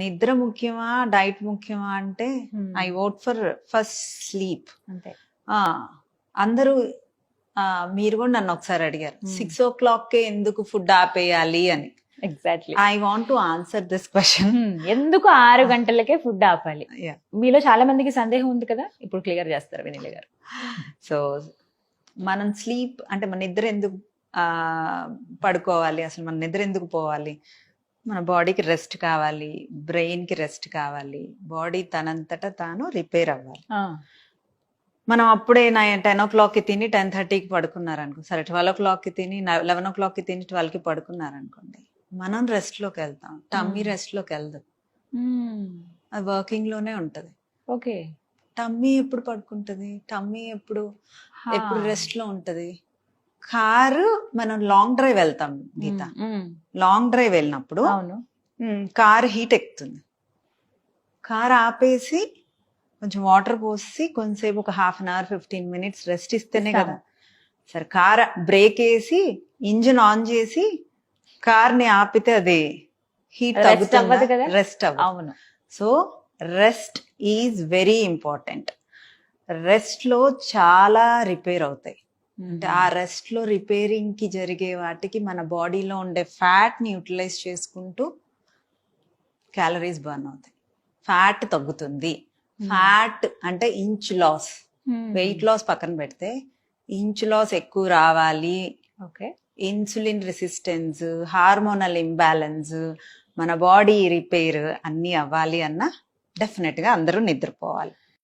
నిద్ర ముఖ్యమా డైట్ ముఖ్యమా అంటే I vote for first sleep. అంతే. అందరూ మీరు కూడా నన్ను ఒకసారి అడిగారు 6 o'clock ఎందుకు ఫుడ్ ఆపేయాలి అని. Exactly. I want to answer this question. ఎందుకు 6 గంటలకే ఫుడ్ ఆపాలి? మీలో చాలా మందికి సందేహం ఉంది కదా, ఇప్పుడు క్లియర్ చేస్తారు వెన్నెల గారు. సో మనం స్లీప్ అంటే మన నిద్ర ఎందుకు పడుకోవాలి, అసలు మన నిద్ర ఎందుకు పోవాలి? మన బాడీకి రెస్ట్ కావాలి, బ్రెయిన్ కి రెస్ట్ కావాలి, బాడీ తనంతటా తాను రిపేర్ అవ్వాలి. మనం అప్పుడే 10 o'clock తిని 10:30కి పడుకున్నారనుకో, సరే 12 o'clock తిని 11 o'clock తిని 12కి పడుకున్నారనుకోండి, మనం రెస్ట్ లోకి వెళ్తాం, టమ్మీ రెస్ట్ లోకి వెళ్దాం. అది వర్కింగ్ లోనే ఉంటది. ఓకే. టమ్మీ ఎప్పుడు పడుకుంటది? టమ్మీ ఎప్పుడు రెస్ట్ లో ఉంటది. కారు మనం లాంగ్ డ్రైవ్ వెళ్తాం గీత, లాంగ్ డ్రైవ్ వెళ్ళినప్పుడు కారు హీట్ ఎక్కుతుంది. కారు ఆపేసి కొంచెం వాటర్ పోసి కొంచెంసేపు ఒక 1/2 hour 15 minutes రెస్ట్ ఇస్తేనే కదా. సరే కార్ బ్రేక్ వేసి ఇంజిన్ ఆన్ చేసి కార్ని ఆపితే అది హీట్ తగ్గుతుంది కదా, రెస్ట్ అవ్వదు. So rest is very important. Rest లో చాలా రిపేర్ అవుతాయి. అంటే ఆ రెస్ట్ లో రిపేరింగ్ కి జరిగే వాటికి మన బాడీలో ఉండే ఫ్యాట్ ని యూటిలైజ్ చేసుకుంటూ క్యాలరీస్ బర్న్ అవుతాయి, ఫ్యాట్ తగ్గుతుంది. ఫ్యాట్ అంటే ఇంచ్ లాస్, వెయిట్ లాస్ పక్కన పెడితే ఇంచ్ లాస్ ఎక్కువ రావాలి, ఇన్సులిన్ రెసిస్టెన్స్, హార్మోనల్ ఇంబ్యాలెన్స్, మన బాడీ రిపేర్ అన్ని అవ్వాలి అన్న డెఫినెట్ గా అందరూ నిద్రపోవాలి.